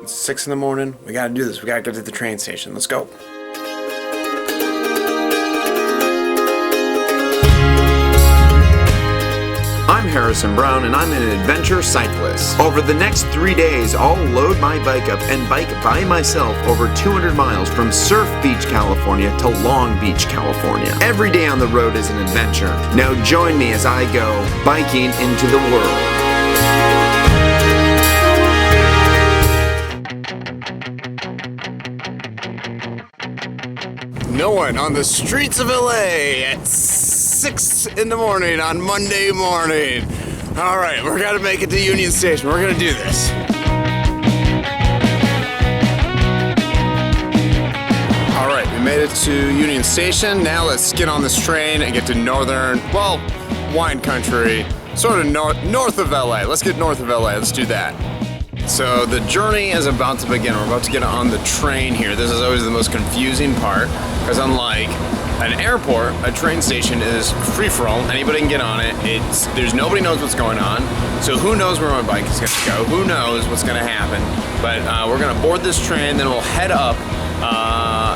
It's 6 in the morning. We gotta do this. We gotta get to the train station. Let's go. I'm Harrison Brown and I'm an adventure cyclist. Over the next 3 days, I'll load my bike up and bike by myself over 200 miles from Surf Beach, California to Long Beach, California. Every day on the road is an adventure. Now join me as I go biking into the world. No one on the streets of LA at 6 in the morning on Monday morning. All right, we're gonna make it to Union Station. We're gonna do this. All right, we made it to Union Station. Now let's get on this train and get to northern, well, wine country, sort of north of LA. Let's get north of LA. Let's do that. So the journey is about to begin. We're about to get on the train here. This is always the most confusing part, because unlike an airport, a train station is free-for-all. Anybody can get on it. There's nobody knows what's going on. So who knows where my bike is gonna go? Who knows what's gonna happen? But we're gonna board this train, then we'll head up.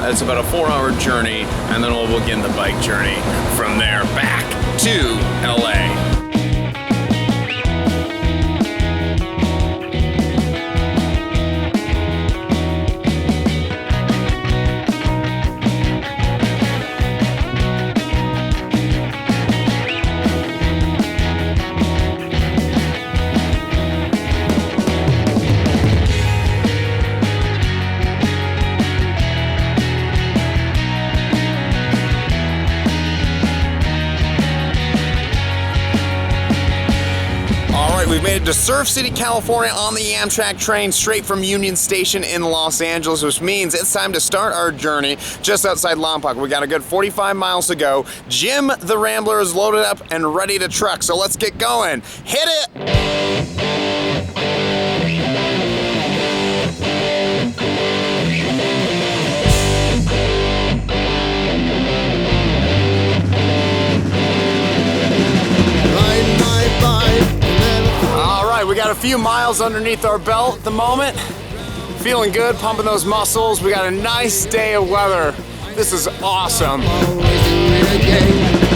It's about a 4-hour journey, and then we'll begin the bike journey from there back to LA. We've made it to Surf City, California on the Amtrak train straight from Union Station in Los Angeles, which means it's time to start our journey just outside Lompoc. We got a good 45 miles to go. Jim the Rambler is loaded up and ready to truck, so let's get going. Hit it! We got a few miles underneath our belt at the moment. Feeling good, pumping those muscles. We got a nice day of weather. This is awesome. I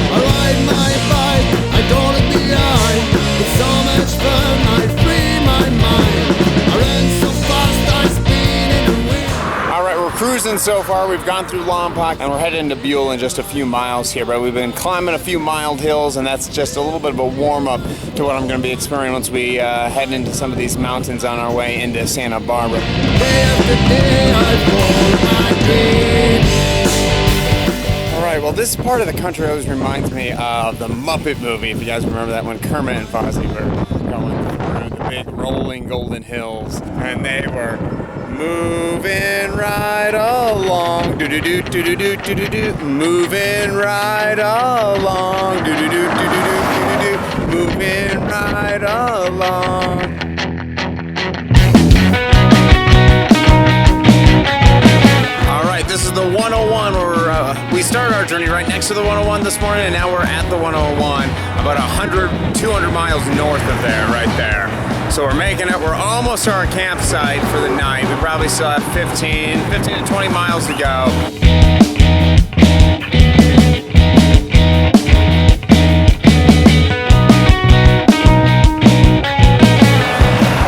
ride my bike, I go to the eye. It's so much fun, I free my mind. I ran so fast, I speed in the wind. All right, we're cruising so far. We've gone through Lompoc and we're headed into Buell in just a few miles here, but we've been climbing a few mild hills, and that's just a little bit of a warm-up to what I'm going to be experiencing once we head into some of these mountains on our way into Santa Barbara. Day after day, I all right, well, this part of the country always reminds me of the Muppet movie, if you guys remember that one. Kermit and Fozzie were going through the big rolling golden hills, and they were moving right along, do-do-do-do-do-do-do-do, moving right along, do-do-do-do-do-do-do, moving right along. All right, this is the 101 where we started our journey right next to the 101 this morning, and now we're at the 101, about 200 miles north of there, right there. So we're making it. We're almost to our campsite for the night. We probably still have 15 to 20 miles to go.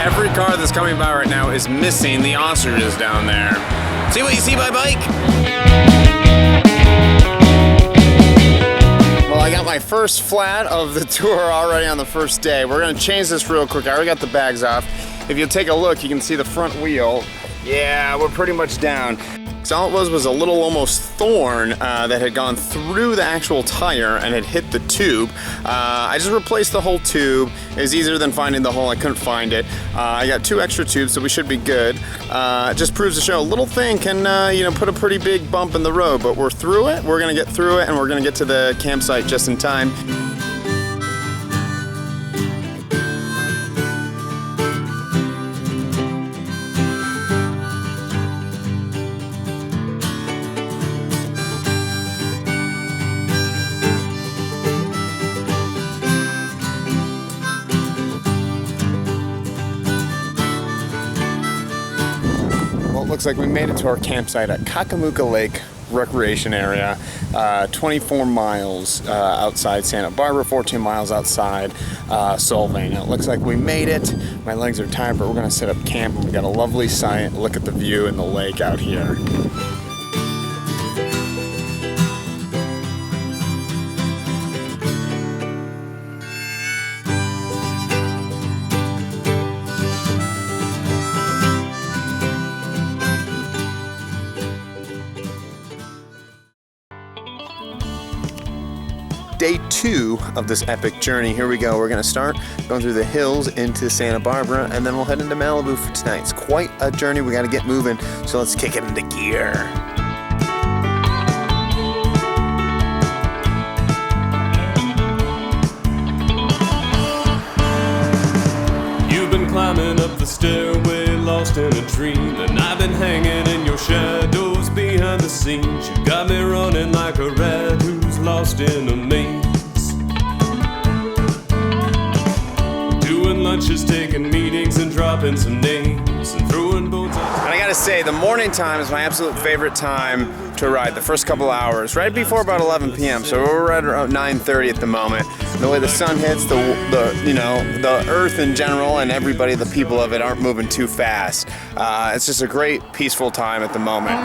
Every car that's coming by right now is missing the ostriches down there. See what you see by bike? Well, I got my first flat of the tour already on the first day. We're gonna change this real quick. I already got the bags off. If you'll take a look, you can see the front wheel. Yeah, we're pretty much down. So all it was a little almost thorn that had gone through the actual tire and had hit the tube. I just replaced the whole tube. It was easier than finding the hole. I couldn't find it. I got 2 extra tubes, so we should be good. It just proves to show a little thing can put a pretty big bump in the road, but we're through it. We're gonna get through it, and we're gonna get to the campsite just in time. it looks like we made it to our campsite at Kakamuka Lake Recreation Area, 24 miles outside Santa Barbara, 14 miles outside Solvang. It looks like we made it. My legs are tired, but we're gonna set up camp and we got a lovely site. Look at the view in the lake out here. Day 2 of this epic journey. Here we go. We're gonna start going through the hills into Santa Barbara, and then we'll head into Malibu for tonight. It's quite a journey. We gotta get moving, so let's kick it into gear. You've been climbing up the stairway, lost in a dream, and I've been hanging in your shadows behind the scenes. You got me running like a rat who's lost in a maze. Doing lunches, taking meetings, and dropping some names, and throwing bones out. And I gotta say, the morning time is my absolute favorite time to ride, the first couple hours, right before about 11 p.m. So we're right around 9:30 at the moment. The way the sun hits, the earth in general, and everybody, the people of it, aren't moving too fast. It's just a great, peaceful time at the moment.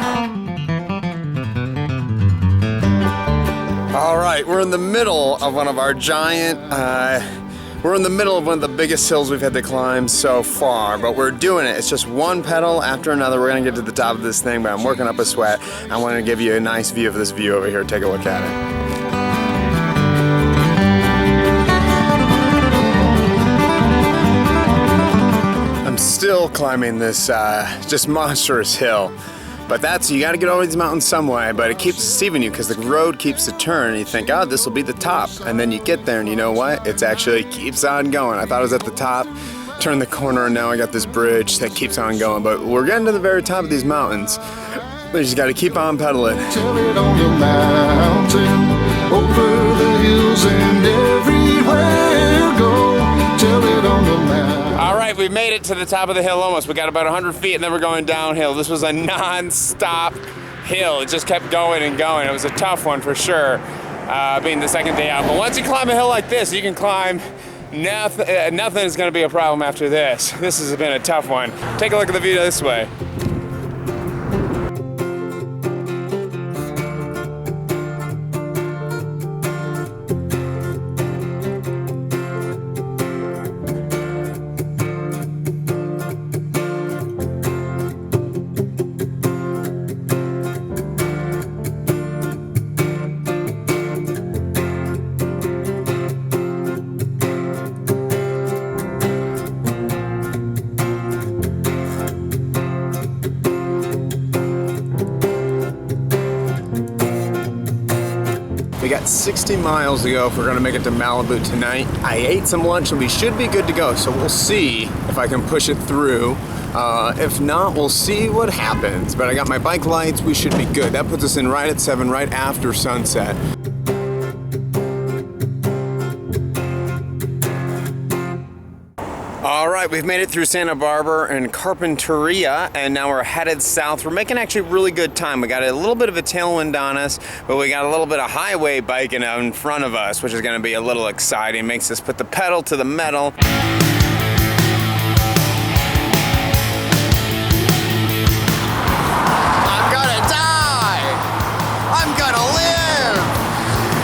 All right, we're in the middle of one of our giant, we're in the middle of one of the biggest hills we've had to climb so far, but we're doing it. It's just one pedal after another. We're gonna get to the top of this thing, but I'm working up a sweat. I wanna give you a nice view of this view over here. Take a look at it. I'm still climbing this just monstrous hill. But you gotta get over these mountains some way, but it keeps deceiving you because the road keeps to turn and you think, oh, this will be the top. And then you get there and you know what? It actually keeps on going. I thought it was at the top, turned the corner, and now I got this bridge that keeps on going. But we're getting to the very top of these mountains. We just gotta keep on pedaling. Tell it on the mountain, over the hills and everywhere you go. Tell it on the mountain. All right, we made it to the top of the hill almost. We got about 100 feet and then we're going downhill. This was a non-stop hill. It just kept going and going. It was a tough one for sure, being the second day out. But once you climb a hill like this, you can climb nothing. Nothing is gonna be a problem after this. This has been a tough one. Take a look at the view this way. We got 60 miles to go if we're gonna make it to Malibu tonight. I ate some lunch and we should be good to go, so we'll see if I can push it through. If not, we'll see what happens. But I got my bike lights, we should be good. That puts us in right at 7, right after sunset. All right, we've made it through Santa Barbara and Carpinteria, and now we're headed south. We're making actually really good time. We got a little bit of a tailwind on us, but we got a little bit of highway biking out in front of us, which is gonna be a little exciting. Makes us put the pedal to the metal. I'm gonna die! I'm gonna live!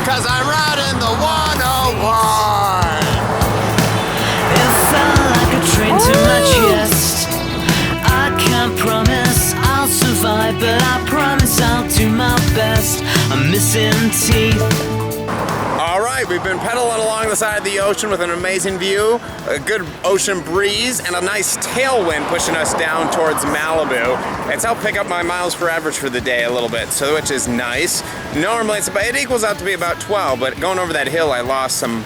'Cause I'm riding the 101! Train to my chest. I can't promise I'll survive, but I promise I'll do my best. I'm missing teeth. All right, we've been pedaling along the side of the ocean with an amazing view, a good ocean breeze, and a nice tailwind pushing us down towards Malibu. It's helped pick up my miles per average for the day a little bit, so which is nice. Normally it equals out to be about 12, but going over that hill I lost some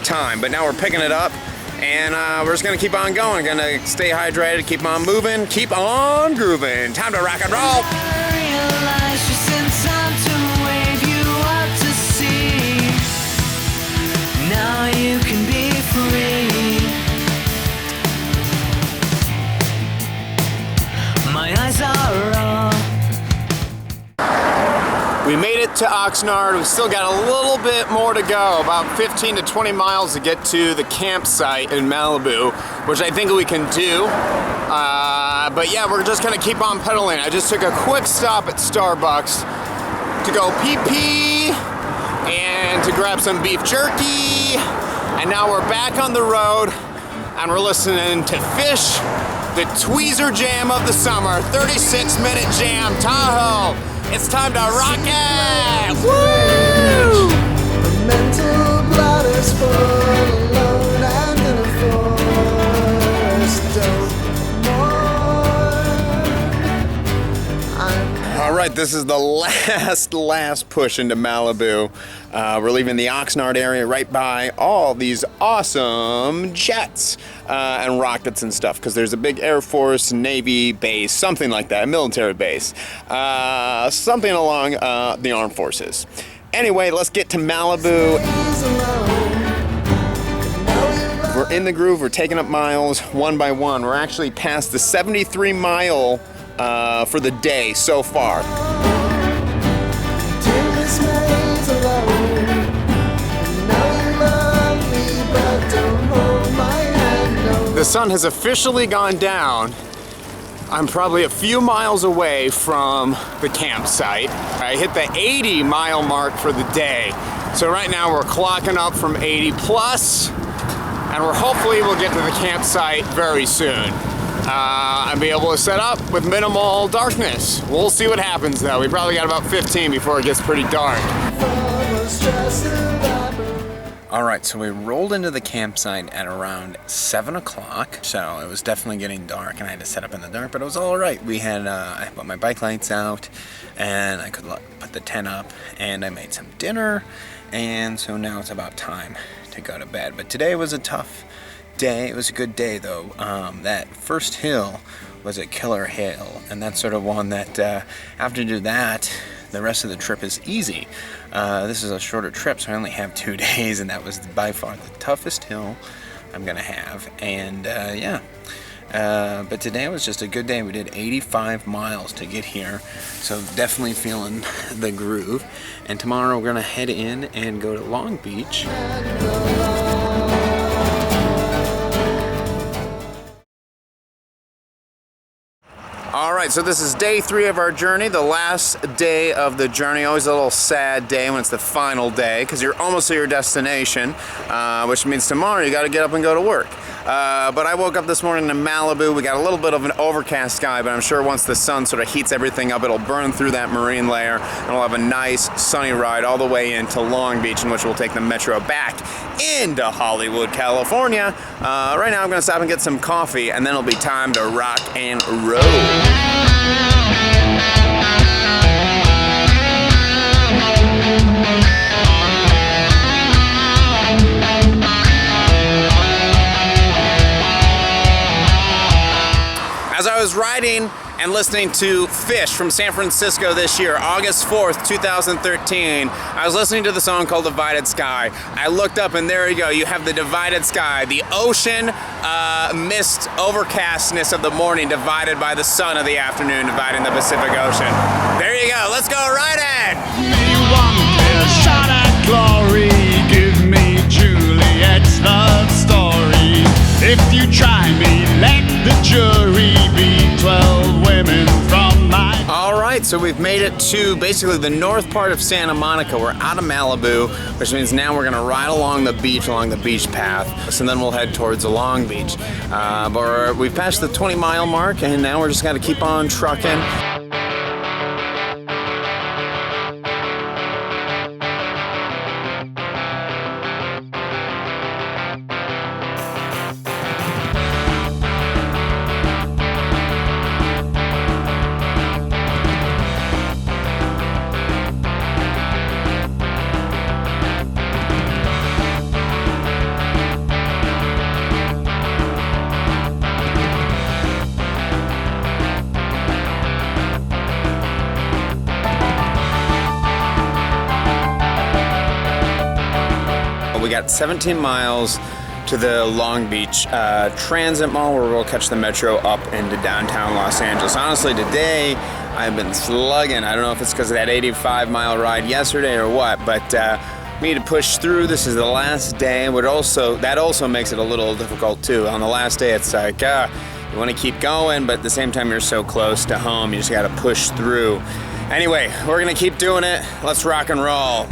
time, but now we're picking it up. And we're just gonna keep on going, gonna stay hydrated, keep on moving, keep on grooving. Time to rock and roll. I realize just in time to wave you out to sea. Now you can be free. My eyes are it to Oxnard. We've still got a little bit more to go, about 15 to 20 miles to get to the campsite in Malibu, which I think we can do. But yeah, we're just gonna keep on pedaling. I just took a quick stop at Starbucks to go pee-pee and to grab some beef jerky. And now we're back on the road and we're listening to Fish, the tweezer jam of the summer, 36-minute jam, Tahoe. It's time to rock it! Woo! The mental bladders full, alone and in a forest, don't mourn. All right, this is the last push into Malibu. We're leaving the Oxnard area right by all these awesome jets and rockets and stuff, because there's a big Air Force, Navy base, something like that, a military base, something along the armed forces. Anyway, let's get to Malibu. We're in the groove, we're taking up miles one by one. We're actually past the 73 mile for the day so far. The sun has officially gone down. I'm probably a few miles away from the campsite. I hit the 80-mile mark for the day. So right now we're clocking up from 80 plus, and hopefully we'll get to the campsite very soon. And be able to set up with minimal darkness. We'll see what happens though. We probably got about 15 before it gets pretty dark. All right, so we rolled into the campsite at around 7 o'clock. So it was definitely getting dark and I had to set up in the dark, but it was all right. We had, I put my bike lights out and I could put the tent up and I made some dinner. And so now it's about time to go to bed. But today was a tough day. It was a good day though. That first hill was a killer hill, and that's sort of one that after you do that, the rest of the trip is easy. This is a shorter trip, so I only have 2 days, and that was by far the toughest hill I'm gonna have. And yeah, but today was just a good day. We did 85 miles to get here, so definitely feeling the groove. And tomorrow we're gonna head in and go to Long Beach. All right, so this is day 3 of our journey, the last day of the journey. Always a little sad day when it's the final day, because you're almost to your destination, which means tomorrow you got to get up and go to work. But I woke up this morning in Malibu. We got a little bit of an overcast sky, but I'm sure once the sun sort of heats everything up, it'll burn through that marine layer, and we'll have a nice sunny ride all the way into Long Beach, in which we'll take the metro back into Hollywood, California. Right now I'm gonna stop and get some coffee, and then it'll be time to rock and roll. As I was riding and listening to Fish from San Francisco this year, August 4th, 2013, I was listening to the song called Divided Sky. I looked up and there you go, you have the divided sky, the ocean mist overcastness of the morning divided by the sun of the afternoon, dividing the Pacific Ocean. There you go, let's go riding! Me one clear shot at glory, give me Juliet's love story. If you try me, let the jury be 12 women from my... All right, so we've made it to basically the north part of Santa Monica. We're out of Malibu, which means now we're gonna ride along the beach path, and then we'll head towards the Long Beach. But we've passed the 20-mile mark, and now we're just gonna keep on trucking. We got 17 miles to the Long Beach Transit Mall, where we'll catch the metro up into downtown Los Angeles. Honestly, today I've been slugging. I don't know if it's because of that 85-mile ride yesterday or what, but we need to push through. This is the last day, but that also makes it a little difficult too. On the last day, it's like you want to keep going, but at the same time, you're so close to home, you just got to push through. Anyway, we're gonna keep doing it. Let's rock and roll.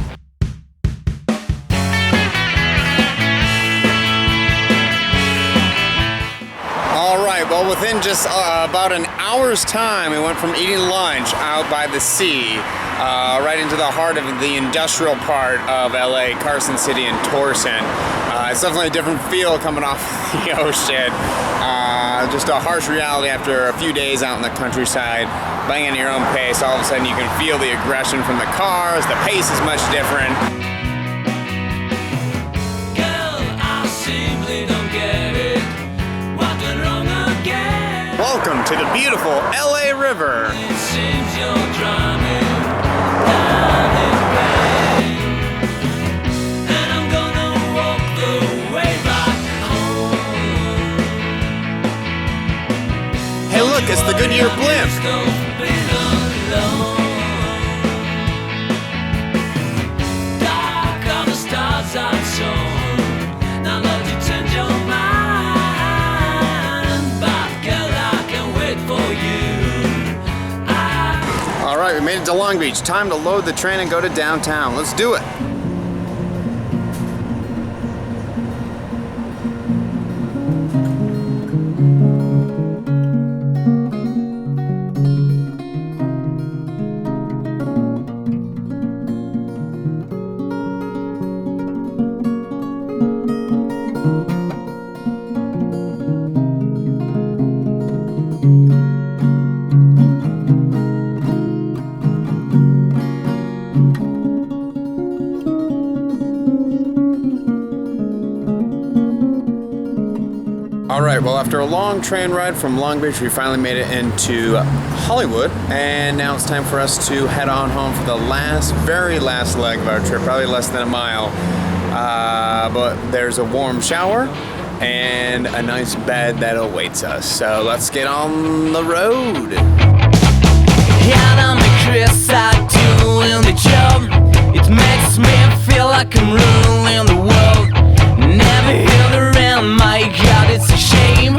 All right, well, within just about an hour's time, we went from eating lunch out by the sea right into the heart of the industrial part of LA, Carson City and Torsen. It's definitely a different feel coming off the ocean. Just a harsh reality after a few days out in the countryside, playing at your own pace. All of a sudden you can feel the aggression from the cars. The pace is much different. Girl, I simply don't get it. What went wrong again? Welcome to the beautiful LA River. It seems you're drowning down in pain, and I'm gonna walk the way back home. Hey look, it's the Goodyear blimp. Don't be alone. Dark are the stars I've sown. Now let you change your mind, but girl, I can wait for you. All right, we made it to Long Beach. Time to load the train and go to downtown. Let's do it. All right, well, after a long train ride from Long Beach, we finally made it into Hollywood, and now it's time for us to head on home for the very last leg of our trip, probably less than a mile. But there's a warm shower and a nice bed that awaits us. So let's get on the road. Yeah, I'm the Chris, I doing the job. It makes me feel like I'm ruling the world. Never held around, my God, it's a shame.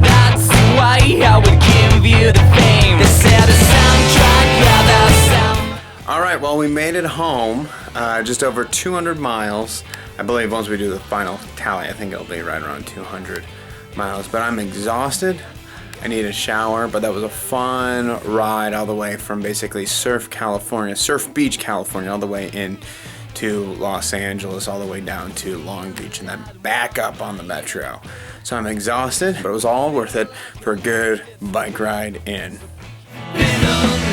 That's why I would give you the fame. They said the soundtrack, yeah, the sound. All right, well, we made it home, just over 200 miles. I believe once we do the final tally, I think it'll be right around 200 miles. But I'm exhausted. I need a shower, but that was a fun ride all the way from basically Surf Beach, California, all the way in to Los Angeles, all the way down to Long Beach, and then back up on the metro. So I'm exhausted, but it was all worth it for a good bike ride in. Been on